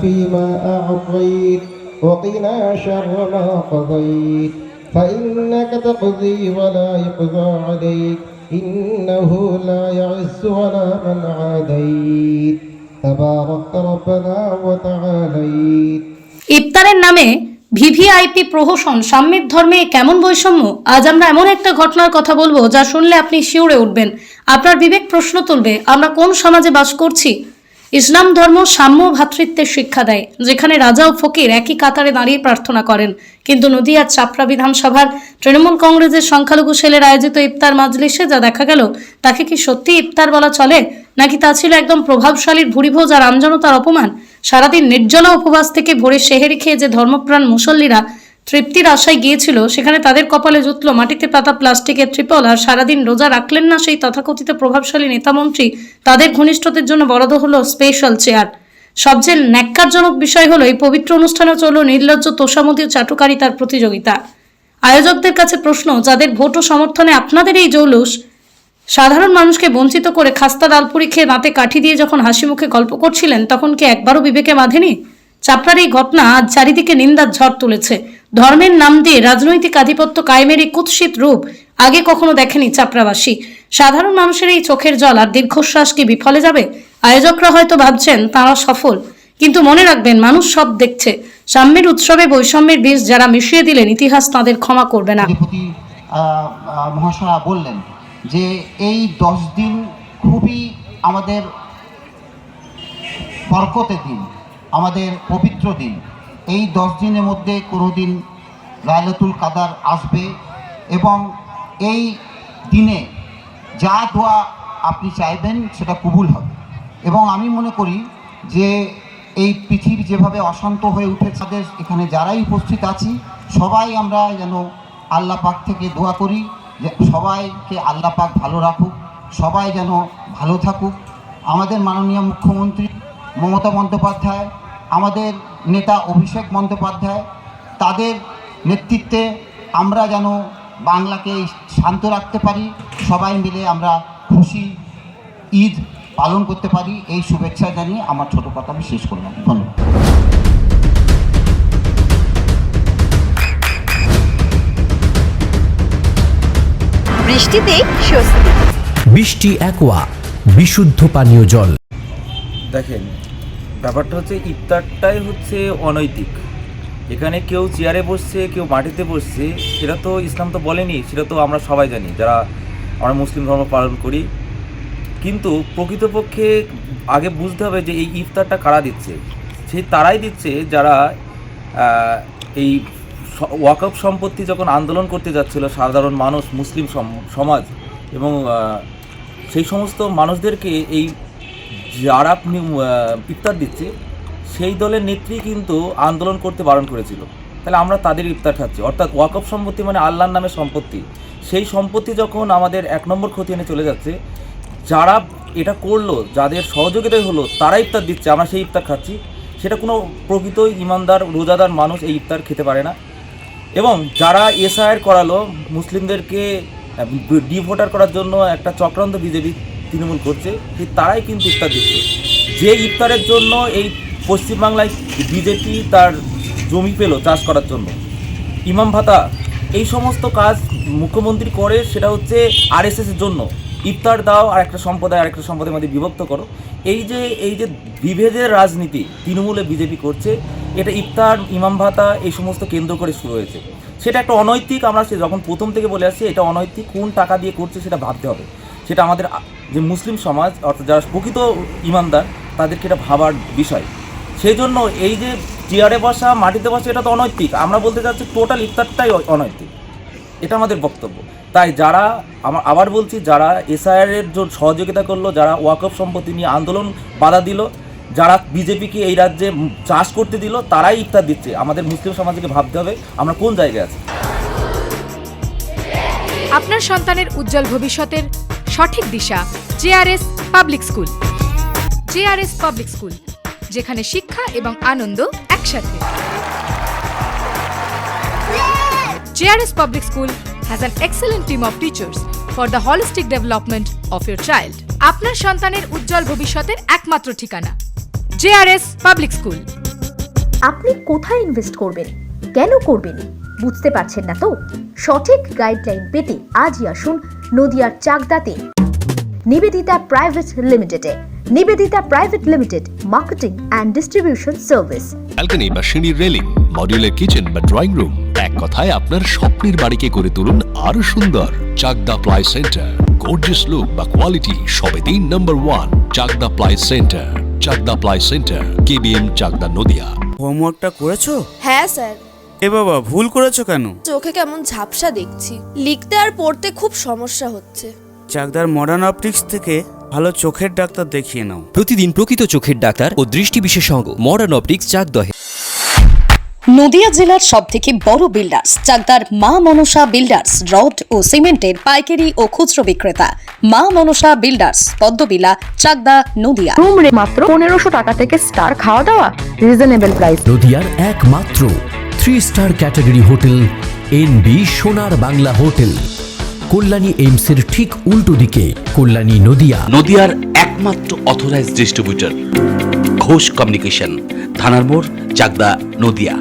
فيما أعطيت وقنا شر ما قضيت فإنك تقضي ولا يقضى عليك إنه لا يعز ولا من عاديت تبارك ربنا وتعاليت। ইফতারের নামে ভিভিআইপি প্রহসন, সাম্যের ধর্মে কেমন বৈষম্য? আজ আমরা এমন একটা ঘটনার কথা বলবো যা শুনলে আপনি শিউরে উঠবেন। আপনার বিবেক প্রশ্ন তুলবে, আমরা কোন সমাজে বাস করছি? ইসলাম ধর্ম সাম্য ভ্রাতৃত্বের শিক্ষা দেয়, যেখানে রাজা ও ফকির একই কাতারে দাঁড়িয়ে প্রার্থনা করেন। কিন্তু নদিয়ার চাপড়া বিধানসভার তৃণমূল কংগ্রেসের সংখ্যালঘু সেলের আয়োজিত ইফতার মাজলিসে যা দেখা গেল, তাকে কি সত্যি ইফতার বলা চলে, নাকি তা ছিল একদম প্রভাবশালীর ভুরিভোজ আর আমজনতার অপমান? সারাদিন নির্জলা উপবাস থেকে ভোরে সেহেরি খেয়ে যে ধর্মপ্রাণ মুসল্লিরা তৃপ্তির আশায় গিয়েছিল, সেখানে তাদের কপালে জুটল মাটিতে পাতা প্লাস্টিকের ত্রিপল। আর সারাদিন রোজা রাখলেন না সেই তথাকথিত প্রভাবশালী নেতামন্ত্রী, তাদের ঘনিষ্ঠদের জন্য বরাদ্দ হলো স্পেশাল চেয়ার। সবচেয়ে ন্যাক্কারজনক বিষয় হলো, এই পবিত্র অনুষ্ঠানে চলল নির্লজ্জ তোষামোদী চাটুকারিতার প্রতিযোগিতা। আয়োজকদের কাছে প্রশ্ন, যাদের ভোট ও সমর্থনে আপনাদের এই জৌলুস, সাধারণ মানুষকে বঞ্চিত করে খাস্তা ডালপুরি খেয়ে দাঁতে কাঠি দিয়ে যখন হাসি মুখে গল্প করছিলেন, তখন কি একবারও বিবেকে বাঁধেনি? চাপড়ার এই ঘটনা আজ চারিদিকে নিন্দার ঝড় তুলেছে। ধর্মের নাম দিয়ে রাজনৈতিক আধিপত্য কায়েমের এই কুৎসিত রূপ আগে কখনো দেখেনি চাপড়াবাসী। সাধারণ মানুষের এই চোখের জল আর দীর্ঘশ্বাস কি বিফলে যাবে? আয়োজকরা হয়তো ভাবছেন তাঁরা সফল, কিন্তু মনে রাখবেন, মানুষ সব দেখছে। সাম্যের উৎসবে বৈষম্যের বীজ যারা মিশিয়ে দিলেন, ইতিহাস তাঁদের ক্ষমা করবে না। মহাশয়া বললেন যে এই 10 দিন খুবই আমাদের বরকতের দিন, আমাদের পবিত্র দিন। এই 10 দিনের মধ্যে কোনো দিন লাইলাতুল কাদার আসবে এবং এই দিনে যা দোয়া আপনি চাইবেন সেটা কবুল হবে। এবং আমি মনে করি যে এই পৃথিবী যেভাবে অশান্ত হয়ে উঠেছে, তাদের এখানে যারাই উপস্থিত আছি সবাই আমরা যেন আল্লাহ পাক থেকে দোয়া করি যে সবাইকে আল্লাহ পাক ভালো রাখুক, সবাই যেন ভালো থাকুক। আমাদের মাননীয় মুখ্যমন্ত্রী মমতা বন্দ্যোপাধ্যায়, আমাদের নেতা অভিষেক বন্দ্যোপাধ্যায়, তাদের নেতৃত্বে আমরা যেন বাংলাকে শান্ত রাখতে পারি, সবাই মিলে আমরা খুশি ঈদ পালন করতে পারি, এই শুভেচ্ছা জানিয়ে আমার ছোট কথা আমি শেষ করলাম। ধন্যবাদ। বৃষ্টিতে স্বস্তি। বৃষ্টি অ্যাকোয়া, বিশুদ্ধ পানীয় জল। দেখেন, ব্যাপারটা হচ্ছে ইফতারটাই হচ্ছে অনৈতিক। এখানে কেউ চেয়ারে বসছে, কেউ মাটিতে বসছে, সেটা তো ইসলাম তো বলেনি, সেটা তো আমরা সবাই জানি যারা আমরা মুসলিম ধর্ম পালন করি। কিন্তু প্রকৃতপক্ষে আগে বুঝতে হবে যে এই ইফতারটা কারা দিচ্ছে। সেই তারাই দিচ্ছে যারা এই ওয়াকফ সম্পত্তি যখন আন্দোলন করতে যাচ্ছিল সাধারণ মানুষ, মুসলিম সমাজ, এবং সেই সমস্ত মানুষদেরকে এই যারা ইফতার দিচ্ছে সেই দলের নেত্রী কিন্তু আন্দোলন করতে বারণ করেছিল। তাহলে আমরা তাদের ইফতার খাচ্ছি, অর্থাৎ ওয়াকফ সম্পত্তি মানে আল্লাহর নামে সম্পত্তি। সেই সম্পত্তি যখন আমাদের 1 নম্বর ক্ষতি এনে চলে যাচ্ছে, যারা এটা করলো, যাদের সহযোগিতায় হলো, তারা ইফতার দিচ্ছে, আমরা সেই ইফতার খাচ্ছি। সেটা কোনো প্রকৃত ইমানদার রোজাদার মানুষ এই ইফতার খেতে পারে না। এবং যারা এসআইআর করালো, মুসলিমদেরকে ডিভোটার করার জন্য একটা চক্রান্ত বিজেপি তৃণমূল করছে, সেই তারাই কিন্তু ইফতার দিচ্ছে। যে ইফতারের জন্য এই পশ্চিমবাংলায় বিজেপি তার জমি পেল চাষ করার জন্য, ইমাম ভাতা, এই সমস্ত কাজ মুখ্যমন্ত্রী করে, সেটা হচ্ছে আরএসএসের জন্য। ইফতার দাও আর একটা সম্প্রদায় আরেকটা সম্প্রদায়ের মধ্যে বিভক্ত করো, এই যে বিভেদের রাজনীতি তৃণমূলে বিজেপি করছে, এটা ইফতার, ইমাম ভাতা এই সমস্ত কেন্দ্র করে শুরু হয়েছে। সেটা একটা অনৈতিক। আমরা যখন প্রথম থেকে বলে আসছি এটা অনৈতিক। কোন টাকা দিয়ে করছে সেটা ভাবতে হবে। সেটা আমাদের যে মুসলিম সমাজ, অর্থাৎ যারা প্রকৃত ইমানদার, তাদেরকে এটা ভাবার বিষয়। সেই জন্য এই যে চেয়ারে বসা, মাটিতে বসা, এটা তো অনৈতিক। আমরা বলতে চাচ্ছি টোটাল ইফতারটাই অনৈতিক, এটা আমাদের বক্তব্য। তাই যারা, আবার বলছি, যারা এসআইআরের জন্য সহযোগিতা করলো, যারা ওয়াকফ সম্পত্তি নিয়ে আন্দোলন বাধা দিল, যারা বিজেপিকে এই রাজ্যে চাষ করতে দিল, তারাই ইফতার দিচ্ছে। আমাদের মুসলিম সমাজকে ভাবতে হবে আমরা কোন জায়গায় আছি। আপনার সন্তানের উজ্জ্বল ভবিষ্যতের সঠিক দিশা JRS public school. JRS public school, যেখানে শিক্ষা এবং আনন্দ একসাথে। JRS public school has an excellent team of teachers for the holistic development of your child. আপনার সন্তানের উজ্জ্বল ভবিষ্যতের একমাত্র ঠিকানা জেআরএস পাবলিক স্কুল। আপনি কোথায় ইনভেস্ট করবেন, কেন করবেন, বুঝতে পারছেন না তো? সঠিক গাইডলাইন পেতে আজই আসুন নদিয়ার চাকদাতে নিবেদিতা প্রাইভেট লিমিটেডে। Nivedita private limited, marketing and distribution service. Balcony বা সিঁড়ির রেলিং, মডিউলার কিচেন বা ড্রয়িং রুম, এক কথায় আপনার স্বপ্নের বাড়িকে করে তুলুন আরো সুন্দর। Chakdaha ply centre, gorgeous look বা কোয়ালিটি সবে 3 number 1 Chakdaha ply centre. Chakdaha ply centre, KBM, Chakdaha, Nadia. হোমওয়ার্কটা করেছো? হ্যাঁ স্যার। এ বাবা, ভুল করেছো কেন? চোখে কেমন ঝাপসা দেখছি, লিখতে আর পড়তে খুব সমস্যা হচ্ছে। চাকদার মডার্ন অপটিক্স থেকে ভালো চোখের ডাক্তার দেখিয়ে নাও। প্রতিদিন প্রকৃত চোখের ডাক্তার ও দৃষ্টি বিশেষজ্ঞ মডার্ন অপটিক্স চাকদহে। নদিয়া জেলার সবথেকে বড় বিল্ডার্স চাকদার মা মনসা বিল্ডার্স, রড ও সিমেন্টের পাইকারি ও খুচরো বিক্রেতা। Maa Manasa builders, Padmabila, Chakdah, Nadia. Room rate মাত্র 1500 টাকা থেকে স্টার, খাওয়া দাওয়া রিজনেবল প্রাইস। নদিয়ার একমাত্র 3 স্টার ক্যাটাগরি হোটেল এনবি সোনার বাংলা হোটেল, কল্যাণী এইমসের ঠিক উল্টো দিকে, কল্যাণী, নদিয়া। নদিয়ার একমাত্র অথরাইজড ডিস্ট্রিবিউটর ঘোষ কমিউনিকেশন, থানার মোড়, চাকদা, নদিয়া।